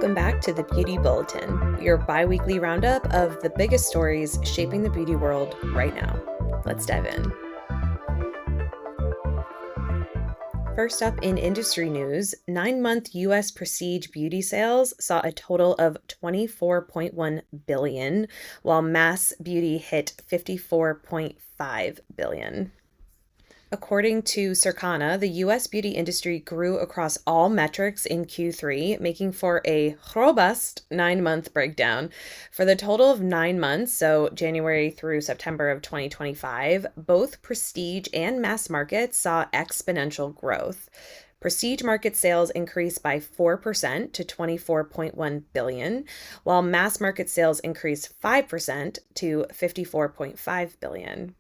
Welcome back to the Beauty Bulletin, your biweekly roundup of the biggest stories shaping the beauty world right now. Let's dive in. First up in industry news, 9-month U.S. prestige beauty sales saw a total of $24.1 billion, while mass beauty hit $54.5 billion. According to Circana, the U.S. beauty industry grew across all metrics in Q3, making for a robust 9-month breakdown. For the total of 9 months, so January through September of 2025, both prestige and mass markets saw exponential growth. Prestige market sales increased by 4% to $24.1 billion, while mass market sales increased 5% to $54.5 billion.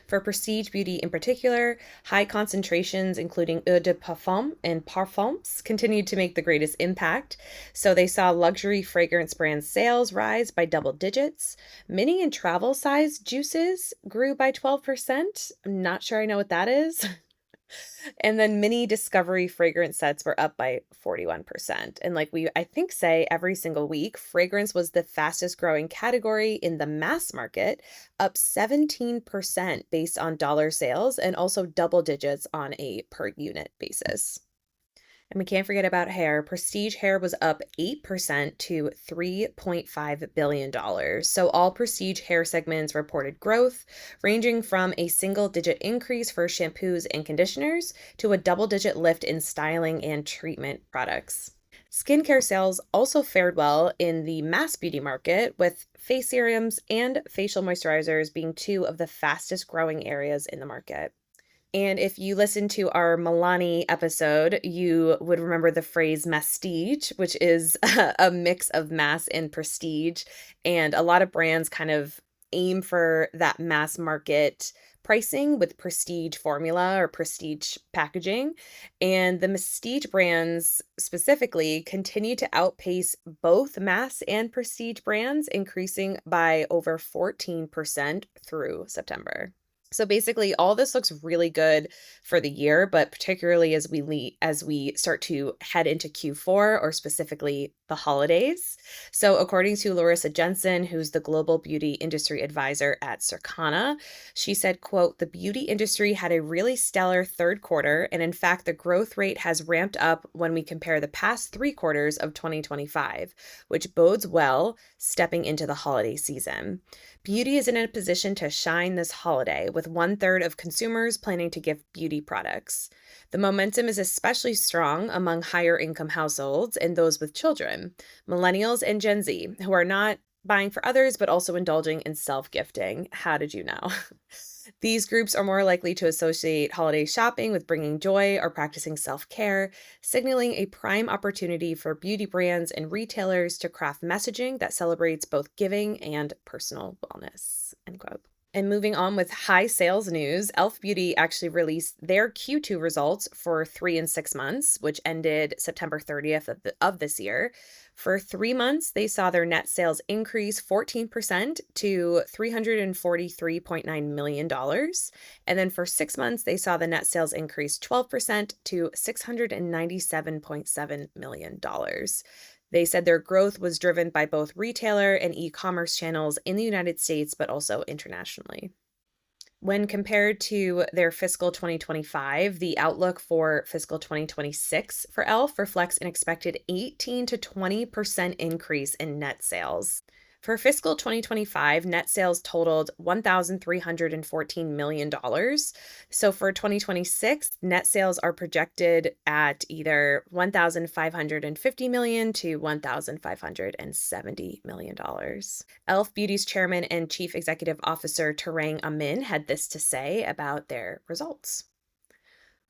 For prestige beauty in particular, high concentrations, including eau de parfum and parfums, continued to make the greatest impact. So they saw luxury fragrance brand sales rise by double digits. Mini and travel size juices grew by 12%. I'm not sure I know what that is. And then mini discovery fragrance sets were up by 41%. And like I think say every single week, fragrance was the fastest growing category in the mass market, up 17% based on dollar sales and also double digits on a per unit basis. And we can't forget about hair. Prestige hair was up 8% to $3.5 billion. So all prestige hair segments reported growth, ranging from a single-digit increase for shampoos and conditioners to a double-digit lift in styling and treatment products. Skincare sales also fared well in the mass beauty market, with face serums and facial moisturizers being two of the fastest growing areas in the market. And if you listen to our Milani episode, you would remember the phrase mastige, which is a mix of mass and prestige. And a lot of brands kind of aim for that mass market pricing with prestige formula or prestige packaging. And the prestige brands specifically continue to outpace both mass and prestige brands, increasing by over 14% through September. So basically, all this looks really good for the year, but particularly as we start to head into Q4, or specifically the holidays. So according to Larissa Jensen, who's the global beauty industry advisor at Circana, she said, quote, "The beauty industry had a really stellar third quarter, and in fact, the growth rate has ramped up when we compare the past 3 quarters of 2025, which bodes well stepping into the holiday season. Beauty is in a position to shine this holiday, with 1/3 of consumers planning to gift beauty products. The momentum is especially strong among higher income households and those with children, millennials and Gen Z, who are not buying for others, but also indulging in self-gifting." How did you know? These groups are more likely to associate holiday shopping with bringing joy or practicing self-care, signaling a prime opportunity for beauty brands and retailers to craft messaging that celebrates both giving and personal wellness, end quote. And moving on with high sales news, e.l.f. Beauty actually released their Q2 results for 3 and 6 months, which ended September 30th of this year. For 3 months, they saw their net sales increase 14% to $343.9 million. And then for 6 months, they saw the net sales increase 12% to $697.7 million. They said their growth was driven by both retailer and e-commerce channels in the United States, but also internationally. When compared to their fiscal 2025, the outlook for fiscal 2026 for e.l.f. reflects an expected 18 to 20% increase in net sales. For fiscal 2025, net sales totaled $1,314 million. So for 2026, net sales are projected at either $1,550 million to $1,570 million. e.l.f. Beauty's chairman and chief executive officer Tarang Amin had this to say about their results.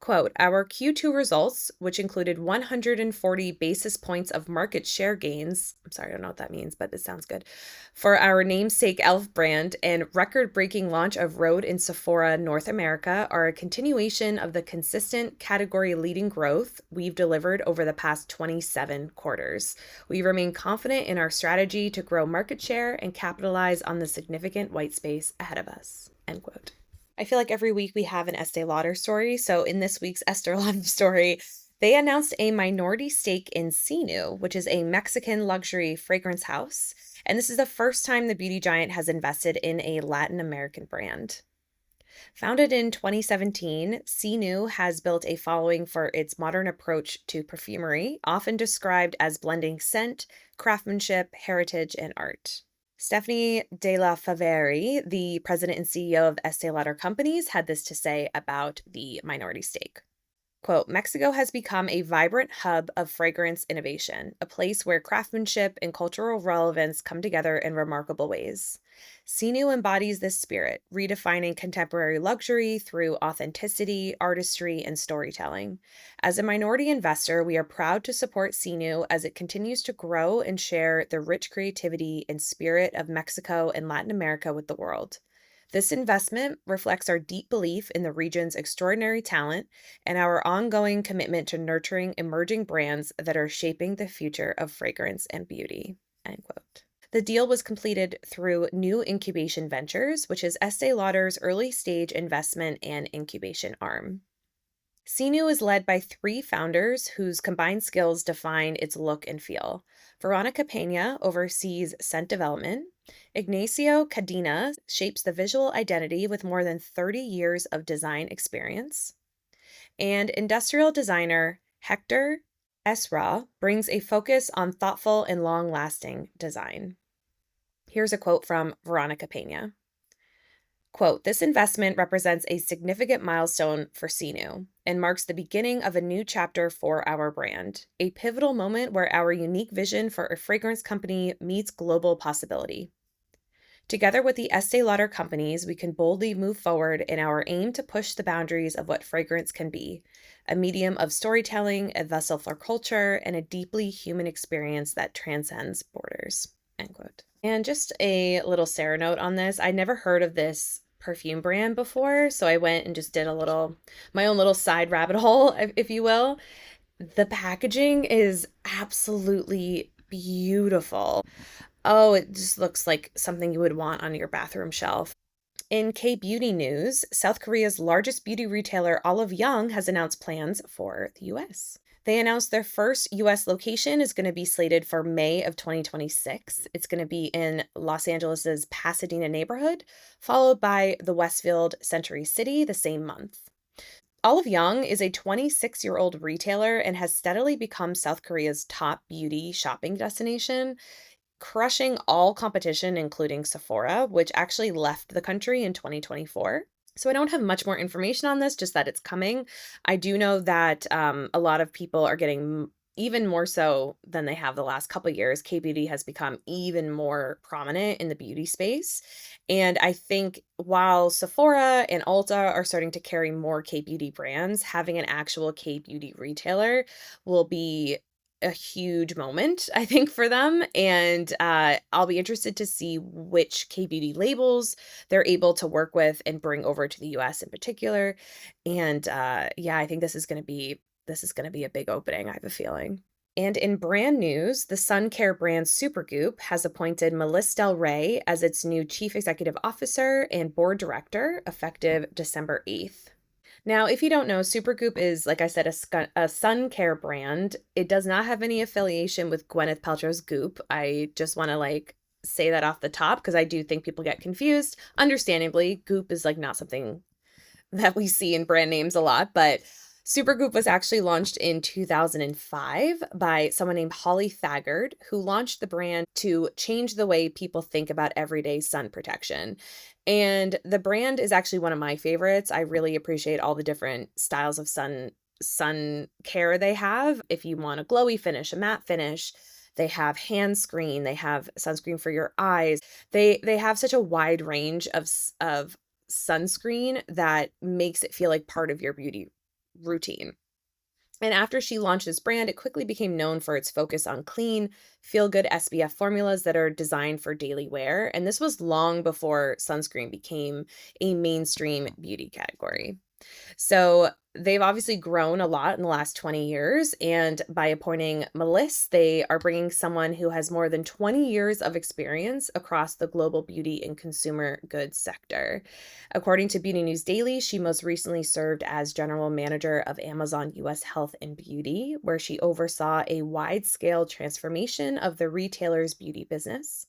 Quote, "Our Q2 results, which included 140 basis points of market share gains," I'm sorry, I don't know what that means, but it sounds good, "for our namesake e.l.f. brand and record-breaking launch of Rhode in Sephora North America are a continuation of the consistent category-leading growth we've delivered over the past 27 quarters. We remain confident in our strategy to grow market share and capitalize on the significant white space ahead of us," end quote. I feel like every week we have an Estee Lauder story. So in this week's Estee Lauder story, They announced a minority stake in Xinu, which is a Mexican luxury fragrance house. And this is the first time the beauty giant has invested in a Latin American brand. Founded in 2017, Xinu has built a following for its modern approach to perfumery, often described as blending scent, craftsmanship, heritage, and art. Stephanie de la Faveri, the president and CEO of Estee Lauder Companies, had this to say about the minority stake. Quote, Mexico has become a vibrant hub of fragrance innovation, a place where craftsmanship and cultural relevance come together in remarkable ways. Xinu embodies this spirit, redefining contemporary luxury through authenticity, artistry, and storytelling. As a minority investor, we are proud to support Xinu as it continues to grow and share the rich creativity and spirit of Mexico and Latin America with the world. This investment reflects our deep belief in the region's extraordinary talent and our ongoing commitment to nurturing emerging brands that are shaping the future of fragrance and beauty. End quote. The deal was completed through New Incubation Ventures, which is Estee Lauder's early stage investment and incubation arm. Xinu is led by 3 founders whose combined skills define its look and feel. Veronica Pena oversees scent development. Ignacio Cadena shapes the visual identity with more than 30 years of design experience. And industrial designer Hector Esra brings a focus on thoughtful and long-lasting design. Here's a quote from Veronica Pena. Quote, this investment represents a significant milestone for Xinu and marks the beginning of a new chapter for our brand, a pivotal moment where our unique vision for a fragrance company meets global possibility. Together with the Estee Lauder companies, we can boldly move forward in our aim to push the boundaries of what fragrance can be, a medium of storytelling, a vessel for culture, and a deeply human experience that transcends borders. End quote. And just a little Sarah note on this. I never heard of this perfume brand before, so I went and just did my own little side rabbit hole, if you will. The packaging is absolutely beautiful. Oh, it just looks like something you would want on your bathroom shelf. In kbeauty news, South Korea's largest beauty retailer, Olive Young, has announced plans for the U.S. They announced their first U.S. location is going to be slated for May of 2026. It's going to be in Los Angeles's Pasadena neighborhood, followed by the Westfield Century City the same month. Olive Young is a 26-year-old retailer and has steadily become South Korea's top beauty shopping destination, crushing all competition, including Sephora, which actually left the country in 2024. So I don't have much more information on this, just that it's coming. I do know that a lot of people are getting, even more so than they have the last couple of years, kbeauty has become even more prominent in the beauty space. And I think while Sephora and Ulta are starting to carry more kbeauty brands, having an actual kbeauty retailer will be a huge moment, I think, for them. And I'll be interested to see which kbeauty labels they're able to work with and bring over to the US in particular. And yeah, I think this is going to be a big opening, I have a feeling. And in brand news, the sun care brand Supergoop has appointed Melissa Del Rey as its new chief executive officer and board director effective December 8th. Now, if you don't know, Supergoop is, like I said, a sun care brand. It does not have any affiliation with Gwyneth Paltrow's Goop. I just want to say that off the top because I do think people get confused. Understandably, Goop is not something that we see in brand names a lot, but Supergoop was actually launched in 2005 by someone named Holly Thagard, who launched the brand to change the way people think about everyday sun protection. And the brand is actually one of my favorites. I really appreciate all the different styles of sun care they have. If you want a glowy finish, a matte finish, they have hand screen, they have sunscreen for your eyes. They have such a wide range of sunscreen that makes it feel like part of your beauty routine. And after she launched this brand, it quickly became known for its focus on clean, feel-good SPF formulas that are designed for daily wear. And this was long before sunscreen became a mainstream beauty category. So they've obviously grown a lot in the last 20 years. And by appointing Melissa, they are bringing someone who has more than 20 years of experience across the global beauty and consumer goods sector. According to Beauty News Daily, she most recently served as general manager of Amazon US Health and Beauty, where she oversaw a wide-scale transformation of the retailer's beauty business.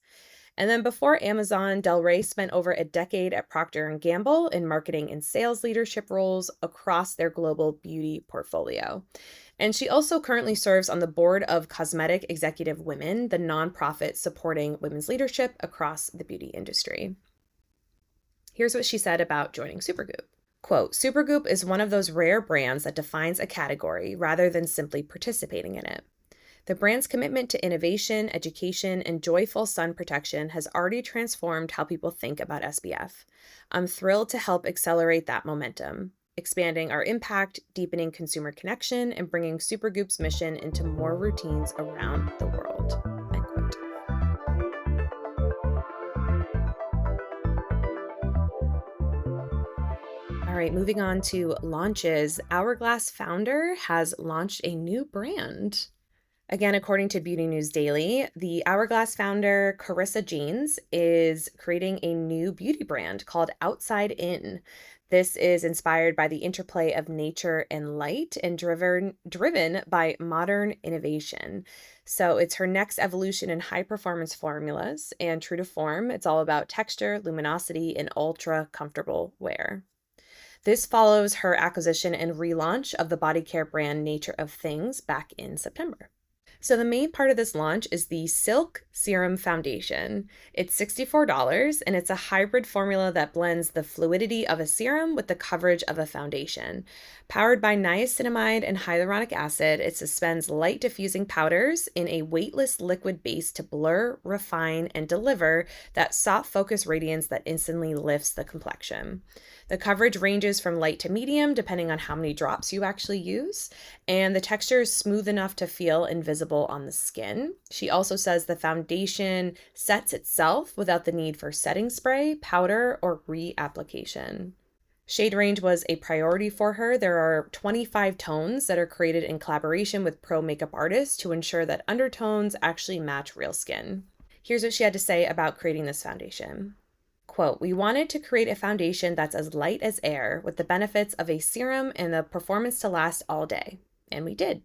And then before Amazon, Del Rey spent over a decade at Procter & Gamble in marketing and sales leadership roles across their global beauty portfolio. And she also currently serves on the board of Cosmetic Executive Women, the nonprofit supporting women's leadership across the beauty industry. Here's what she said about joining Supergoop. Quote, Supergoop is one of those rare brands that defines a category rather than simply participating in it. The brand's commitment to innovation, education, and joyful sun protection has already transformed how people think about SPF. I'm thrilled to help accelerate that momentum, expanding our impact, deepening consumer connection, and bringing Supergoop's mission into more routines around the world. End quote. All right, moving on to launches. Hourglass founder has launched a new brand. Again, according to Beauty News Daily, the Hourglass founder, Carissa Jeans, is creating a new beauty brand called Outside In. This is inspired by the interplay of nature and light and driven by modern innovation. So it's her next evolution in high-performance formulas, and true to form, it's all about texture, luminosity, and ultra-comfortable wear. This follows her acquisition and relaunch of the body care brand Nature of Things back in September. So the main part of this launch is the Silk Serum Foundation. It's $64, and it's a hybrid formula that blends the fluidity of a serum with the coverage of a foundation. Powered by niacinamide and hyaluronic acid, it suspends light diffusing powders in a weightless liquid base to blur, refine, and deliver that soft focus radiance that instantly lifts the complexion. The coverage ranges from light to medium, depending on how many drops you actually use, and the texture is smooth enough to feel invisible on the skin. She also says the foundation sets itself without the need for setting spray, powder, or reapplication. Shade range was a priority for her. There are 25 tones that are created in collaboration with pro makeup artists to ensure that undertones actually match real skin. Here's what she had to say about creating this foundation. Quote, we wanted to create a foundation that's as light as air with the benefits of a serum and the performance to last all day. And we did.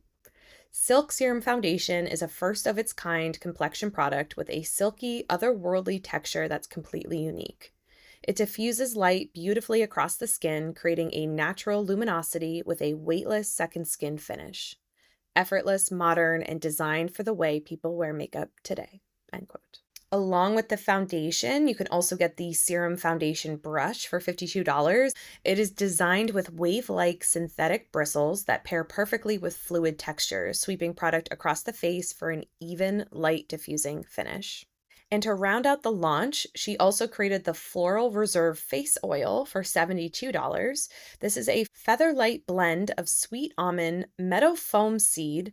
Silk Serum Foundation is a first of its kind complexion product with a silky, otherworldly texture that's completely unique. It diffuses light beautifully across the skin, creating a natural luminosity with a weightless second skin finish. Effortless, modern, and designed for the way people wear makeup today. End quote. Along with the foundation, you can also get the Serum Foundation Brush for $52. It is designed with wave-like synthetic bristles that pair perfectly with fluid textures, sweeping product across the face for an even, light diffusing finish. And to round out the launch, she also created the Floral Reserve Face Oil for $72. This is a feather-light blend of sweet almond, meadow foam seed,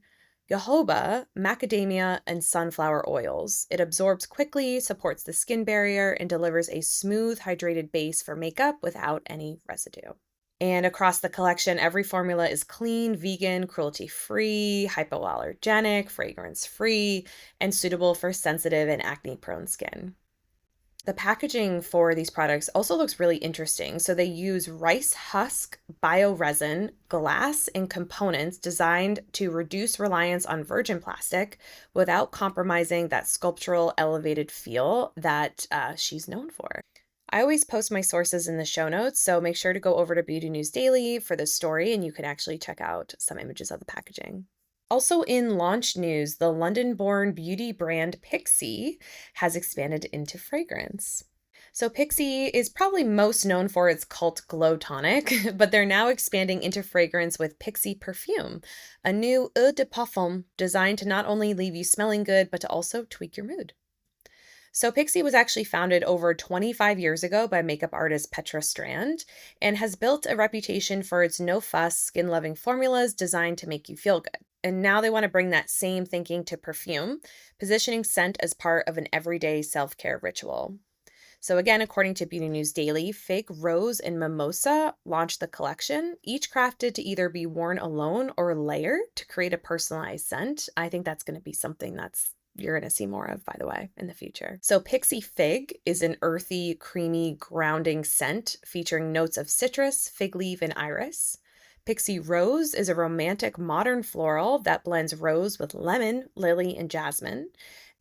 jojoba, macadamia, and sunflower oils. It absorbs quickly, supports the skin barrier, and delivers a smooth, hydrated base for makeup without any residue. And across the collection, every formula is clean, vegan, cruelty-free, hypoallergenic, fragrance-free, and suitable for sensitive and acne-prone skin. The packaging for these products also looks really interesting. So they use rice husk, bioresin, glass, and components designed to reduce reliance on virgin plastic without compromising that sculptural elevated feel that she's known for. I always post my sources in the show notes, so make sure to go over to Beauty News Daily for this story, and you can actually check out some images of the packaging. Also in launch news, the London-born beauty brand Pixi has expanded into fragrance. So Pixi is probably most known for its cult glow tonic, but they're now expanding into fragrance with Pixi Perfume, a new eau de parfum designed to not only leave you smelling good, but to also tweak your mood. So Pixi was actually founded over 25 years ago by makeup artist Petra Strand and has built a reputation for its no-fuss, skin-loving formulas designed to make you feel good. And now they want to bring that same thinking to perfume, positioning scent as part of an everyday self-care ritual. So again, according to Beauty News Daily, Fig, Rose, and Mimosa launched the collection, each crafted to either be worn alone or layered to create a personalized scent. I think that's going to be something you're going to see more of, by the way, in the future. So Pixi Fig is an earthy, creamy, grounding scent featuring notes of citrus, fig leaf, and iris. Pixi Rose is a romantic modern floral that blends rose with lemon, lily, and jasmine.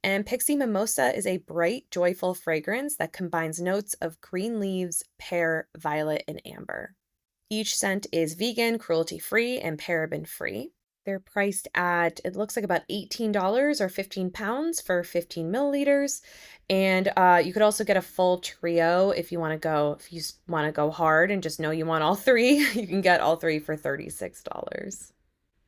And Pixi Mimosa is a bright, joyful fragrance that combines notes of green leaves, pear, violet, and amber. Each scent is vegan, cruelty-free, and paraben-free. They're priced at, it looks like about $18 or 15 pounds for 15 milliliters. And you could also get a full trio if you want to go hard and just know you want all three. You can get all three for $36.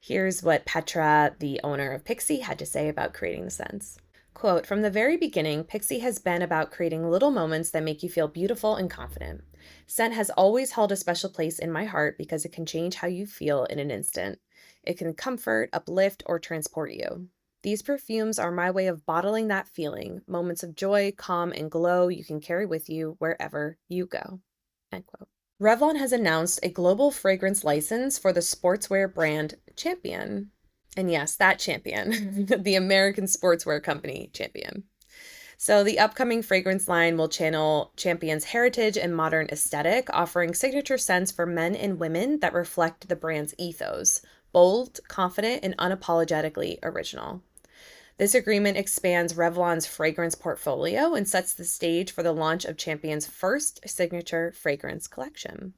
Here's what Petra, the owner of Pixi, had to say about creating the scents. Quote, "From the very beginning, Pixi has been about creating little moments that make you feel beautiful and confident. Scent has always held a special place in my heart because it can change how you feel in an instant. It can comfort, uplift, or transport you. These perfumes are my way of bottling that feeling, moments of joy, calm, and glow you can carry with you wherever you go." End quote. Revlon has announced a global fragrance license for the sportswear brand Champion. And yes, that Champion, the American sportswear company Champion. So the upcoming fragrance line will channel Champion's heritage and modern aesthetic, offering signature scents for men and women that reflect the brand's ethos: bold, confident, and unapologetically original. This agreement expands Revlon's fragrance portfolio and sets the stage for the launch of Champion's first signature fragrance collection.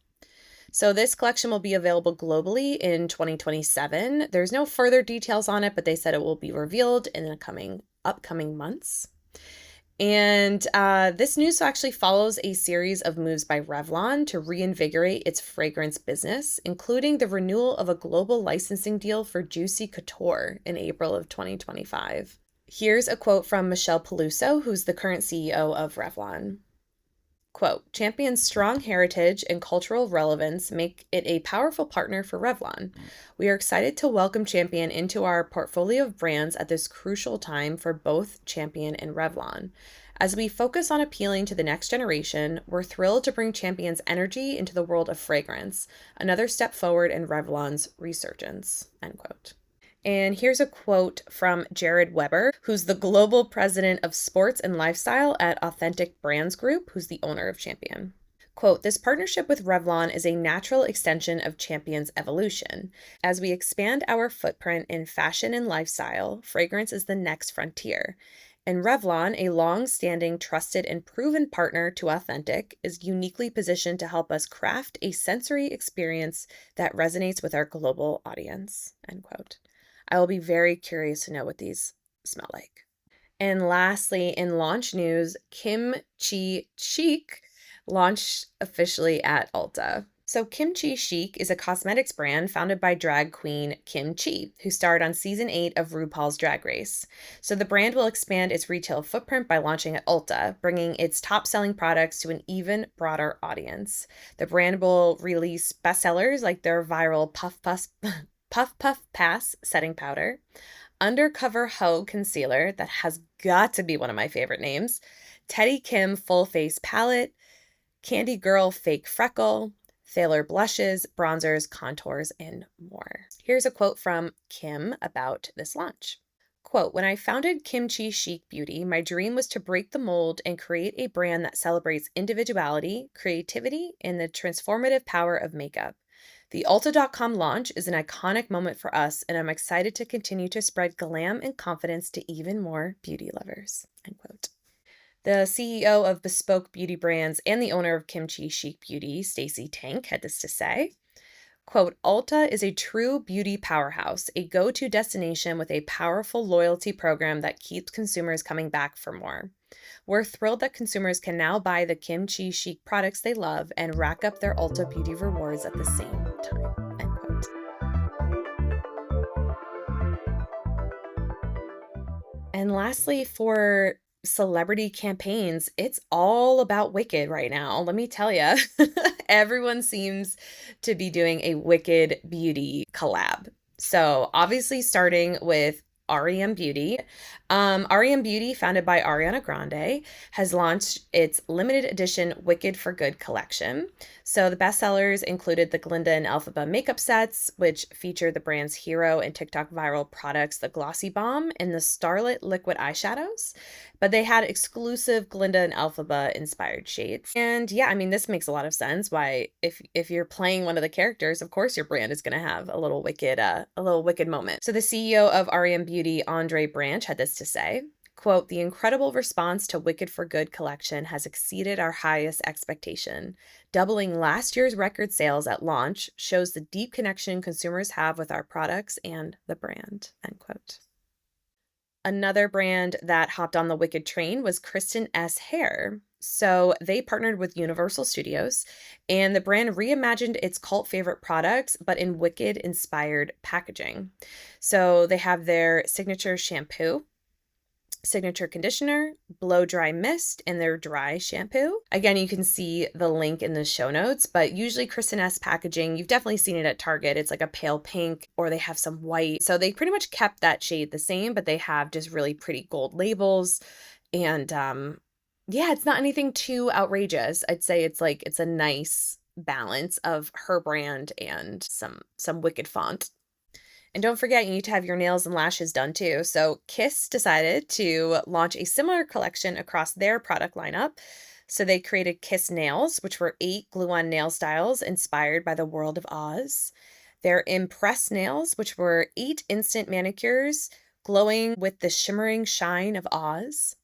So this collection will be available globally in 2027. There's no further details on it, but they said it will be revealed in the upcoming months. And this news actually follows a series of moves by Revlon to reinvigorate its fragrance business, including the renewal of a global licensing deal for Juicy Couture in April of 2025. Here's a quote from Michelle Peluso, who's the current CEO of Revlon. Quote, "Champion's strong heritage and cultural relevance make it a powerful partner for Revlon. We are excited to welcome Champion into our portfolio of brands at this crucial time for both Champion and Revlon. As we focus on appealing to the next generation, we're thrilled to bring Champion's energy into the world of fragrance, another step forward in Revlon's resurgence." End quote. And here's a quote from Jared Weber, who's the global president of sports and lifestyle at Authentic Brands Group, who's the owner of Champion. Quote, "This partnership with Revlon is a natural extension of Champion's evolution. As we expand our footprint in fashion and lifestyle, fragrance is the next frontier. And Revlon, a long-standing, trusted, and proven partner to Authentic, is uniquely positioned to help us craft a sensory experience that resonates with our global audience." End quote. I will be very curious to know what these smell like. And lastly, in launch news, Kimchi Chic launched officially at Ulta. So Kimchi Chic is a cosmetics brand founded by drag queen Kim Chi, who starred on season 8 of RuPaul's Drag Race. So the brand will expand its retail footprint by launching at Ulta, bringing its top-selling products to an even broader audience. The brand will release bestsellers like their viral Puff Puff Pass setting powder, Undercover Hoe concealer that has got to be one of my favorite names, Teddy Kim full face palette, Candy Girl fake freckle, Thaler blushes, bronzers, contours, and more. Here's a quote from Kim about this launch. Quote, "When I founded Kimchi Chic Beauty, my dream was to break the mold and create a brand that celebrates individuality, creativity, and the transformative power of makeup. The Ulta.com launch is an iconic moment for us, and I'm excited to continue to spread glam and confidence to even more beauty lovers." End quote. The CEO of Bespoke Beauty Brands and the owner of Kimchi Chic Beauty, Stacey Tank, had this to say. Quote, "Ulta is a true beauty powerhouse, a go-to destination with a powerful loyalty program that keeps consumers coming back for more. We're thrilled that consumers can now buy the Kimchi Chic products they love and rack up their Ulta beauty rewards at the same time." End quote. And lastly, for celebrity campaigns, it's all about Wicked right now. Let me tell you, everyone seems to be doing a Wicked beauty collab. So obviously starting with REM Beauty. REM Beauty, founded by Ariana Grande, has launched its limited edition Wicked for Good collection. So the bestsellers included the Glinda and Elphaba makeup sets, which featured the brand's hero and TikTok viral products, the Glossy Bomb and the Starlit liquid eyeshadows. But they had exclusive Glinda and Elphaba inspired shades. And yeah, I mean, this makes a lot of sense why if you're playing one of the characters, of course your brand is going to have a little wicked moment. So the CEO of REM Beauty, Andre Branch, had this to say. Quote, "The incredible response to Wicked for Good collection has exceeded our highest expectation. Doubling last year's record sales at launch shows the deep connection consumers have with our products and the brand," end quote. Another brand that hopped on the Wicked train was Kristen S. Hair. So they partnered with Universal Studios, and the brand reimagined its cult favorite products, but in Wicked-inspired packaging. So they have their signature shampoo, signature conditioner, blow dry mist, and their dry shampoo. Again, you can see the link in the show notes, but usually Kristen S packaging, you've definitely seen it at Target. It's like a pale pink, or they have some white. So they pretty much kept that shade the same, but they have just really pretty gold labels. And yeah, it's not anything too outrageous. I'd say it's a nice balance of her brand and some Wicked font. And don't forget, you need to have your nails and lashes done too. So Kiss decided to launch a similar collection across their product lineup. So they created Kiss Nails, which were 8 glue-on nail styles inspired by the world of Oz. Their Impress Nails, which were 8 instant manicures glowing with the shimmering shine of Oz.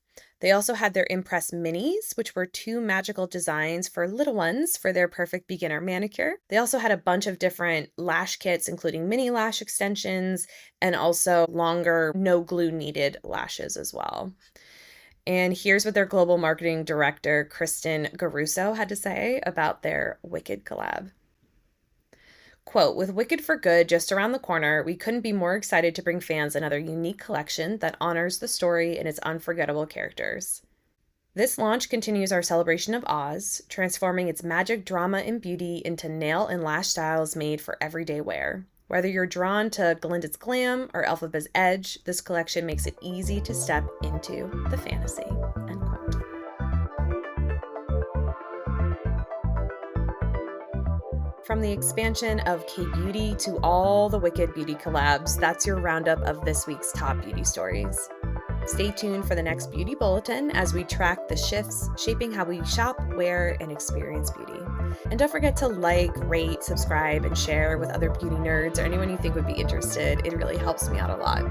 They also had their Impress Minis, which were 2 magical designs for little ones for their perfect beginner manicure. They also had a bunch of different lash kits, including mini lash extensions and also longer, no glue needed lashes as well. And here's what their global marketing director, Kristen Garuso, had to say about their Wicked collab. Quote, "With Wicked for Good just around the corner, we couldn't be more excited to bring fans another unique collection that honors the story and its unforgettable characters. This launch continues our celebration of Oz, transforming its magic, drama, and beauty into nail and lash styles made for everyday wear. Whether you're drawn to Glinda's glam or Elphaba's edge, this collection makes it easy to step into the fantasy," end quote. From the expansion of kbeauty to all the Wicked beauty collabs, that's your roundup of this week's top beauty stories. Stay tuned for the next Beauty Bulletin as we track the shifts shaping how we shop, wear, and experience beauty. And don't forget to like, rate, subscribe, and share with other beauty nerds or anyone you think would be interested. It really helps me out a lot.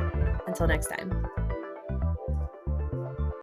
Until next time.